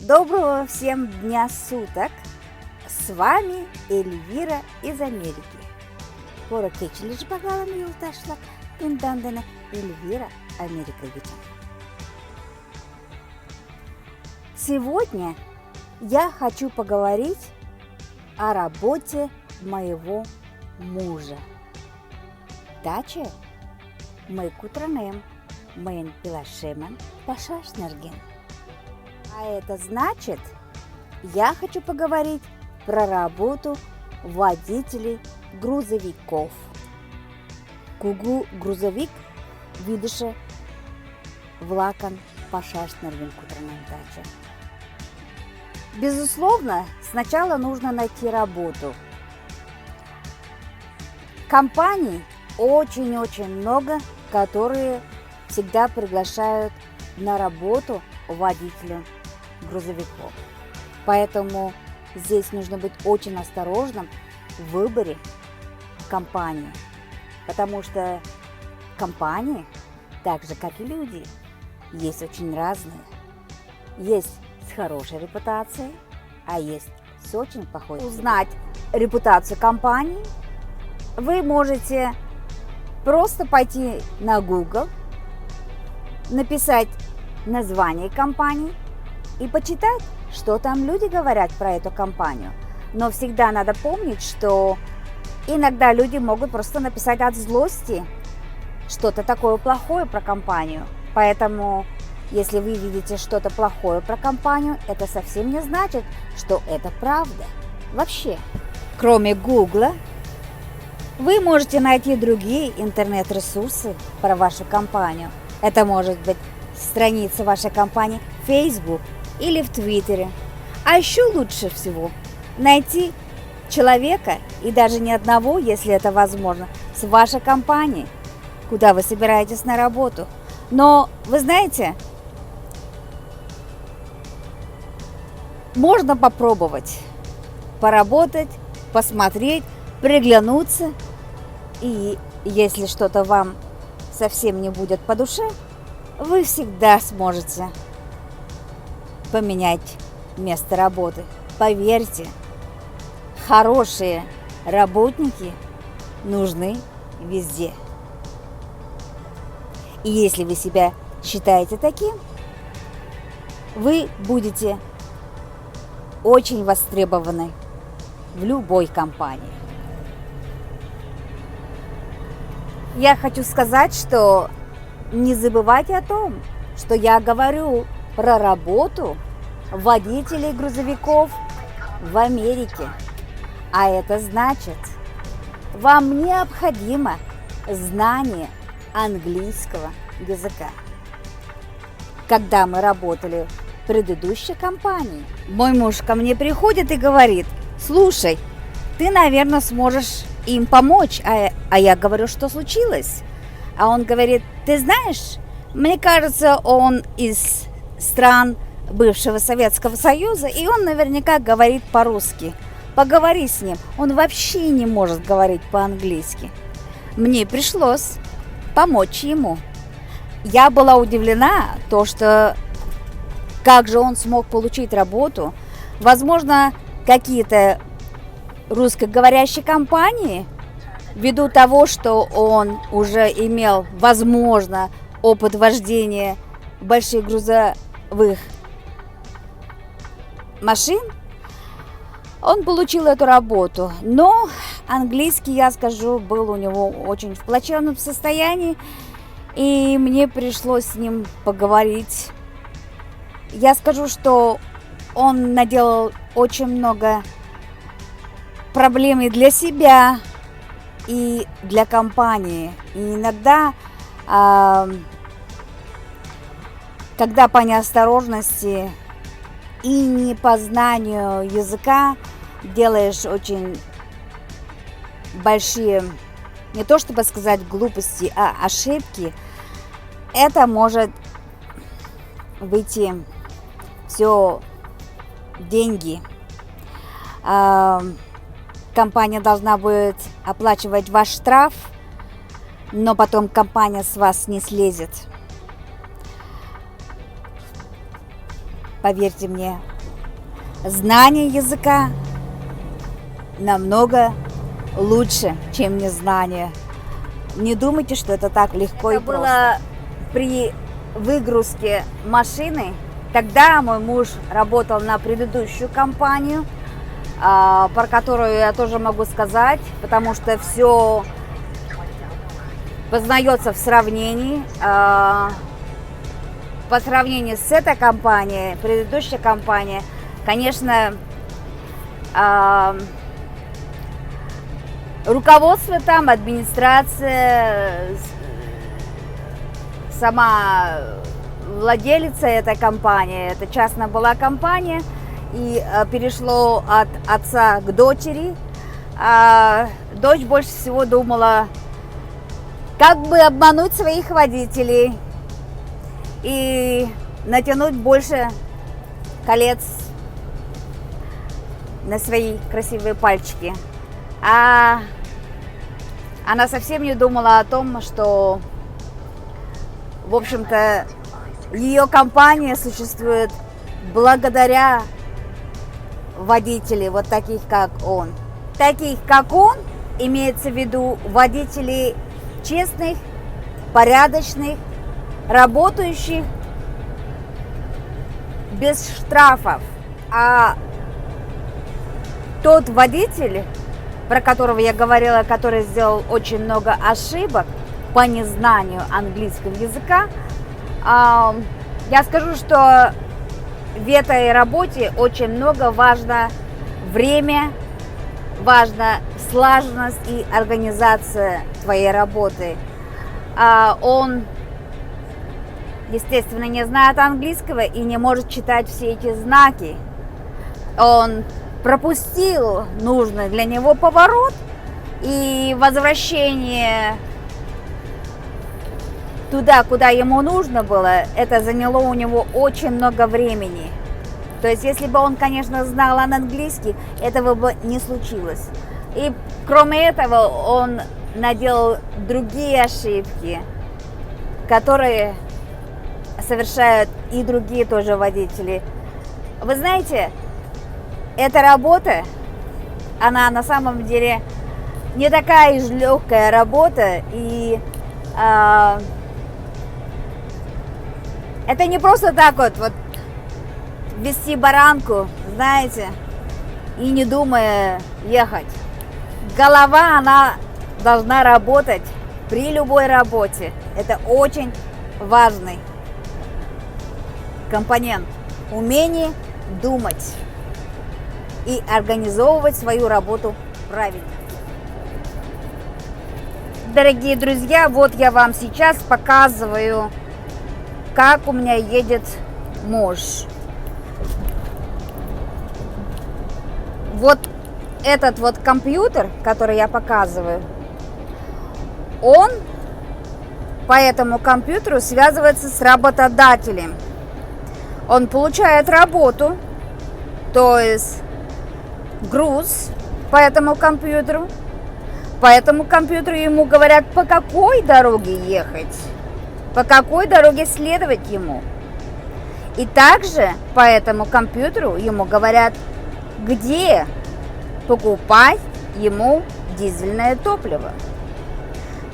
Доброго всем дня суток! С вами Эльвира из Америки. Пора keçiliş bakalım yoldaşlar. Gündemden Эльвира, Америка вечер. Сегодня я хочу поговорить о работе моего мужа. Дача мы кутранем, мы пилашемен пашашнерген. А это значит, я хочу поговорить про работу водителей грузовиков. Кугу грузовик видыше влакан пашашнерген кутранем дача. Безусловно, сначала нужно найти работу. Компаний очень-очень много, которые всегда приглашают на работу водителя грузовиков. Поэтому здесь нужно быть очень осторожным в выборе компании. Потому что компании, так же как и люди, есть очень разные. Есть с хорошей репутацией, а есть с очень плохой. Узнать репутацию компании вы можете просто пойти на Google, написать название компании и почитать, что там люди говорят про эту компанию. Но всегда надо помнить, что иногда люди могут просто написать от злости что-то такое плохое про компанию. Поэтому, если вы видите что-то плохое про компанию, это совсем не значит, что это правда. Вообще, кроме Гугла, вы можете найти другие интернет-ресурсы про вашу компанию. Это может быть страница вашей компании в Facebook или в Твиттере. А еще лучше всего найти человека, и даже не одного, если это возможно, с вашей компанией, куда вы собираетесь на работу. Но, вы знаете, можно попробовать поработать, посмотреть, приглянуться. И если что-то вам совсем не будет по душе, вы всегда сможете поменять место работы. Поверьте, хорошие работники нужны везде. И если вы себя считаете таким, вы будете очень востребованы в любой компании. Я хочу сказать, что не забывайте о том, что я говорю про работу водителей грузовиков в Америке. А это значит, вам необходимо знание английского языка. Когда мы работали в предыдущей компании, мой муж ко мне приходит и говорит: слушай, ты, наверное, сможешь им помочь. А я говорю, что случилось? А он говорит: ты знаешь, мне кажется, он из стран бывшего Советского Союза, и он наверняка говорит по-русски. Поговори с ним. Он вообще не может говорить по-английски. Мне пришлось помочь ему. Я была удивлена, что как же он смог получить работу. Возможно, какие-то русскоговорящие компании, ввиду того, что он уже имел, возможно, опыт вождения больших грузовых машин, он получил эту работу. Но английский, я скажу, был у него очень в плачевном состоянии, и мне пришлось с ним поговорить. Я скажу, что он наделал очень много проблем и для себя, и для компании. И иногда, когда по неосторожности и не по знанию языка делаешь очень большие, не то чтобы сказать глупости, а ошибки, это может выйти все деньги. Компания должна будет оплачивать ваш штраф, но потом компания с вас не слезет. Поверьте мне, знание языка намного лучше, чем незнание. Не думайте, что это так легко и просто. Было при выгрузке машины. Тогда мой муж работал на предыдущую компанию, про которую я тоже могу сказать, потому что все познается в сравнении. По сравнению с этой компанией, предыдущая компания, конечно, руководство там, администрация, сама владелица этой компании, это частная была компания, и перешло от отца к дочери. Дочь больше всего думала, как бы обмануть своих водителей и натянуть больше колец на свои красивые пальчики. А она совсем не думала о том, что, в общем-то, ее компания существует благодаря водителям, вот таких, как он. Таких, как он, имеется в виду водителей честных, порядочных, работающих без штрафов. А тот водитель, про которого я говорила, который сделал очень много ошибок по незнанию английского языка, я скажу, что в этой работе очень много важно время, важна слаженность и организация твоей работы. Он, естественно, не знает английского и не может читать все эти знаки. Он пропустил нужный для него поворот, и возвращение туда, куда ему нужно было, это заняло у него очень много времени. То есть, если бы он, конечно, знал английский, этого бы не случилось. И кроме этого, он наделал другие ошибки, которые совершают и другие тоже водители. Вы знаете, эта работа, она на самом деле не такая уж легкая работа, и это не просто так вот вести баранку, знаете, и не думая ехать. Голова, она должна работать при любой работе. Это очень важный компонент. Умение думать и организовывать свою работу правильно. Дорогие друзья, вот я вам сейчас показываю, как у меня едет муж. Вот этот вот компьютер, который я показываю, он по этому компьютеру связывается с работодателем. Он получает работу, то есть груз по этому компьютеру. По этому компьютеру ему говорят, по какой дороге ехать, по какой дороге следовать ему. И также по этому компьютеру ему говорят, где покупать ему дизельное топливо.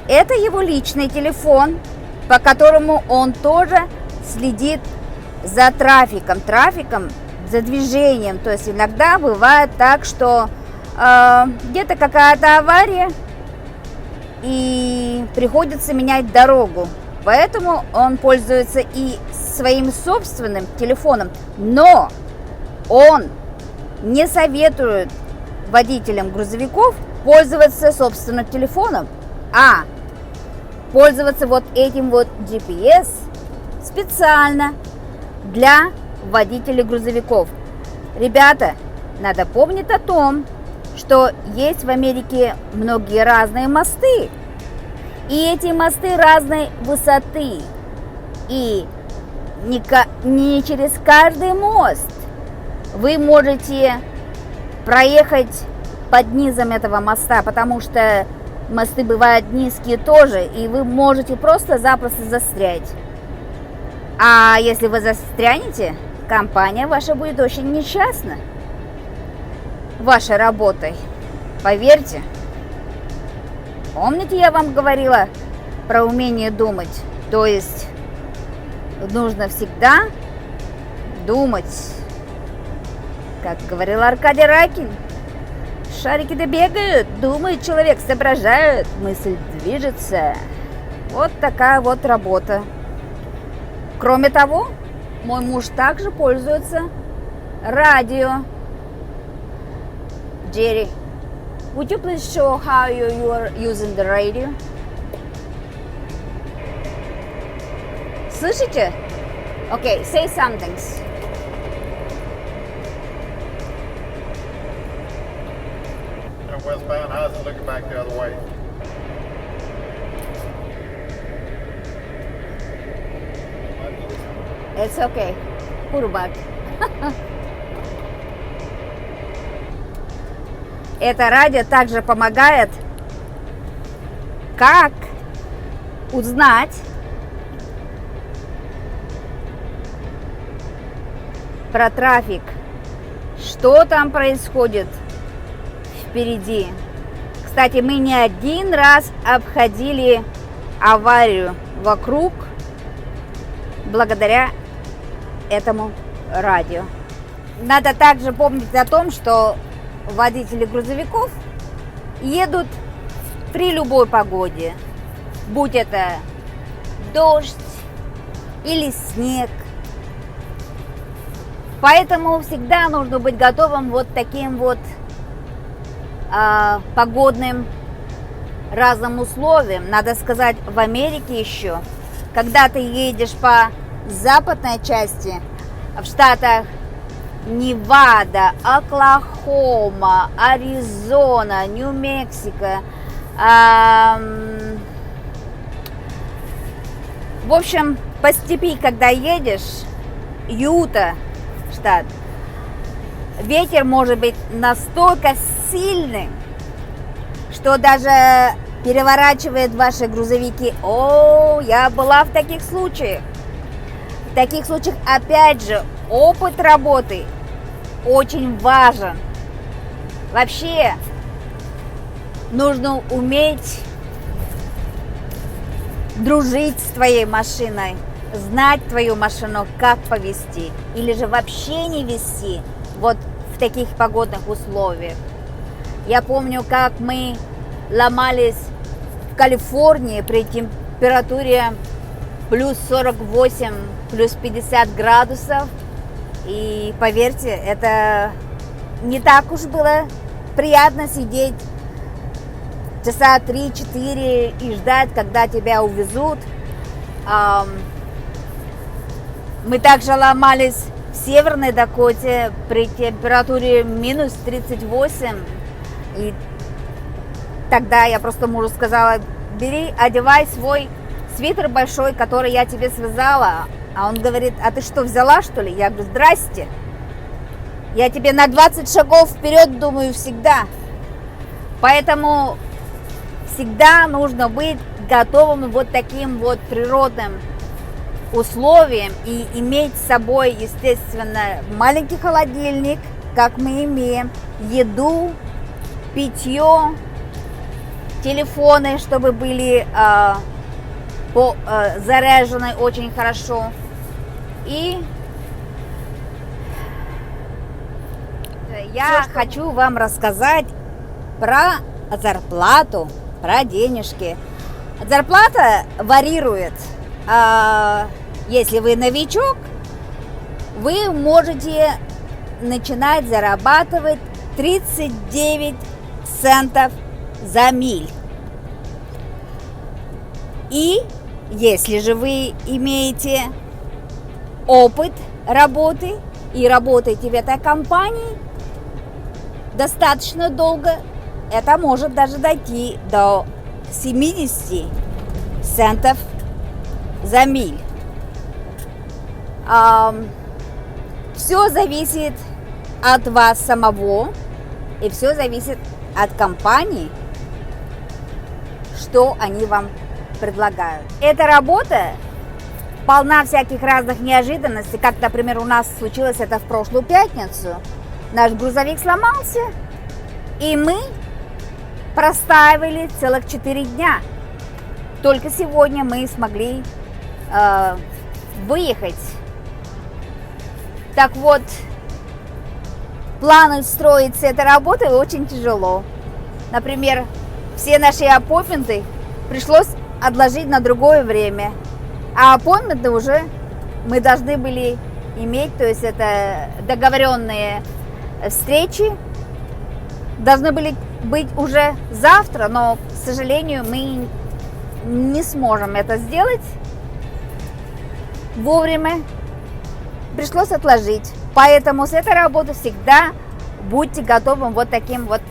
Это его личный телефон, по которому он тоже следит за трафиком, за движением. То есть иногда бывает так, что где-то какая-то авария и приходится менять дорогу. Поэтому он пользуется и своим собственным телефоном. Но он не советует водителям грузовиков пользоваться собственным телефоном, а пользоваться вот этим вот GPS специально для водителей грузовиков. Ребята, надо помнить о том, что есть в Америке многие разные мосты. И эти мосты разной высоты. И не через каждый мост вы можете проехать под низом этого моста, потому что мосты бывают низкие тоже, и вы можете просто-запросто застрять. А если вы застрянете, компания ваша будет очень несчастна. вашей работой. Поверьте. Помните, я вам говорила про умение думать? То есть нужно всегда думать. Как говорил Аркадий Райкин, шарики-то бегают, думает человек, соображает, мысль движется. Вот такая вот работа. Кроме того, мой муж также пользуется радио. Jerry, would you please show how you are using the radio? Слышите? Okay, say something. Westbound, how's it looking back the other way? It's okay. Пурбак. Это радио также помогает, как узнать про трафик, что там происходит впереди. Кстати, мы не один раз обходили аварию вокруг благодаря этому радио. Надо также помнить о том, что водители грузовиков едут при любой погоде, будь это дождь или снег. Поэтому всегда нужно быть готовым вот таким вот погодным разным условиям. Надо сказать, в Америке еще, когда ты едешь по западной части, в штатах Невада, Оклахома, Аризона, Нью-Мексико, в общем, по степи, когда едешь, Юта, штат, ветер может быть настолько сильный, что даже переворачивает ваши грузовики. О, я была в таких случаях. В таких случаях, опять же, опыт работы очень важен. Вообще, нужно уметь дружить с твоей машиной, знать твою машину, как повезти, или же вообще не везти вот в таких погодных условиях. Я помню, как мы ломались в Калифорнии при температуре плюс 48, плюс 50 градусов. И поверьте, это не так уж было приятно сидеть часа 3-4 и ждать, когда тебя увезут. Мы также ломались в Северной Дакоте при температуре минус 38. И тогда я просто мужу сказала: бери, одевай свой свитер большой, который я тебе связала. А он говорит: а ты что, взяла, что ли? Я говорю: здрасте. Я тебе на 20 шагов вперед думаю всегда. Поэтому всегда нужно быть готовым вот таким вот природным условиям и иметь с собой, естественно, маленький холодильник, как мы имеем, еду, питье, телефоны, чтобы были заряжены очень хорошо. И я хочу вам рассказать про зарплату, про денежки. Зарплата варьирует. Если вы новичок, вы можете начинать зарабатывать 39 центов за миль. И если же вы имеете опыт работы и работаете в этой компании достаточно долго, это может даже дойти до 70 центов за миль. Все зависит от вас самого, и все зависит от компании, что они вам предлагают. Эта работа полна всяких разных неожиданностей, как, например, у нас случилось это в прошлую пятницу. Наш грузовик сломался, И мы проставили целых 4 дня. Только сегодня мы смогли выехать. Так вот, планы строить с этой работой очень тяжело. Например, все наши аппоинтменты пришлось отложить на другое время. А аппоинтменты уже мы должны были иметь, то есть это договоренные встречи, должны были быть уже завтра, но, к сожалению, мы не сможем это сделать вовремя. Пришлось отложить. Поэтому с этой работы всегда будьте готовы вот таким вот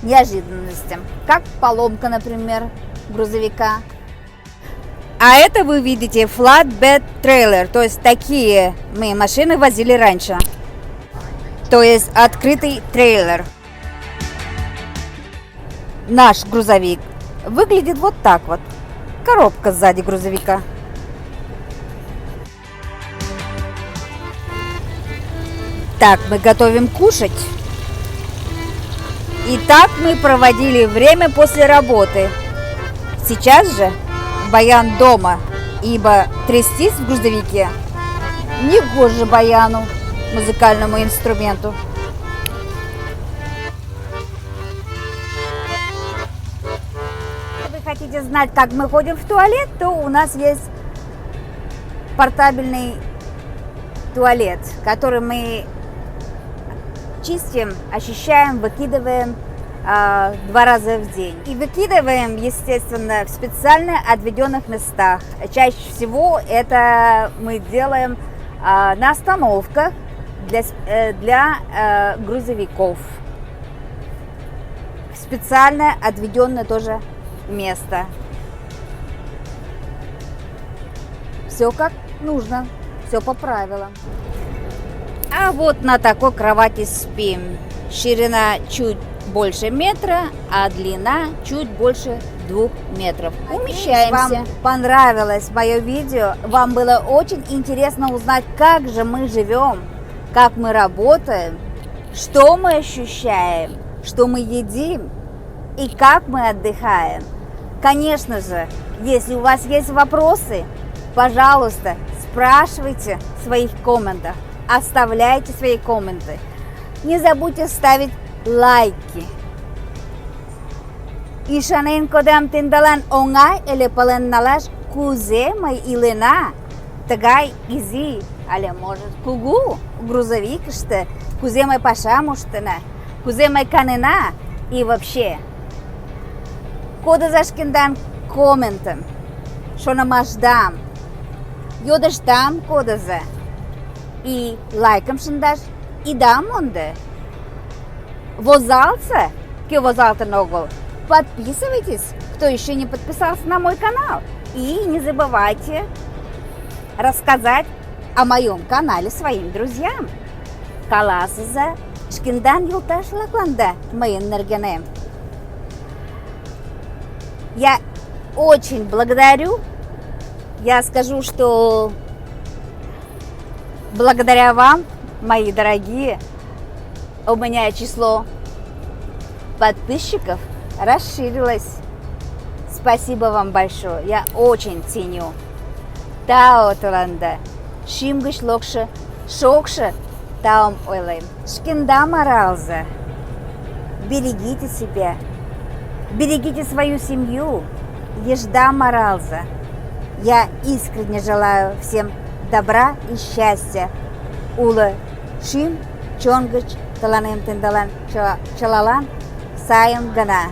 неожиданностям, как поломка, например, грузовика. А это вы видите flatbed трейлер, то есть такие мы машины возили раньше, то есть открытый трейлер. Наш грузовик выглядит вот так вот, коробка сзади грузовика. Так, мы готовим кушать. И так мы проводили время после работы. Сейчас же Баян дома, ибо трястись в грузовике не гоже Баяну, музыкальному инструменту. Если вы хотите знать, как мы ходим в туалет, то у нас есть портабельный туалет, который мы чистим, очищаем, выкидываем 2 раза в день. И выкидываем, естественно, в специально отведенных местах. Чаще всего это мы делаем на остановках для грузовиков. Специально отведенное тоже место. Все как нужно, все по правилам. А вот на такой кровати спим. Ширина чуть больше метра, а длина чуть больше 2 метров. Умещаемся. Вам понравилось мое видео? Вам было очень интересно узнать, как же мы живем, как мы работаем, что мы ощущаем, что мы едим и как мы отдыхаем. Конечно же, если у вас есть вопросы, пожалуйста, спрашивайте в своих комментах, оставляйте свои комменты. Не забудьте ставить лайки. И шанен кодам тиндалан онгай или пален налаш кузе май илена тагай изи, але может кугу грузовик что кузе май пашамуштена, кузе май канена и вообще. Кода зашкиндан комментом, что намаждам, йодашдам кода за и лайком шиндаш и дам онде. Возалца, ке возалта ногу. Подписывайтесь, кто еще не подписался на мой канал. И не забывайте рассказать о моем канале своим друзьям. Каласыза шкиндан юлташ лакланда моим нергене. Я очень благодарю. Я скажу, что благодаря вам, мои дорогие, у меня число подписчиков расширилось. Спасибо вам большое. Я очень ценю. Тао Таланда. Шимгыш локша, шокша, таум ойлайм. Шкинда моралза. Берегите себя. Берегите свою семью. Ежда моралза. Я искренне желаю всем добра и счастья. Ула шим чонгыч таланем тендалан чалалан саем гана.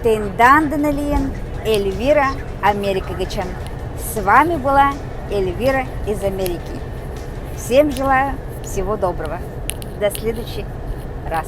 Тендан Даналиен, Эльвира, Америка Гачан. С вами была Эльвира из Америки. Всем желаю всего доброго. До следующий раз.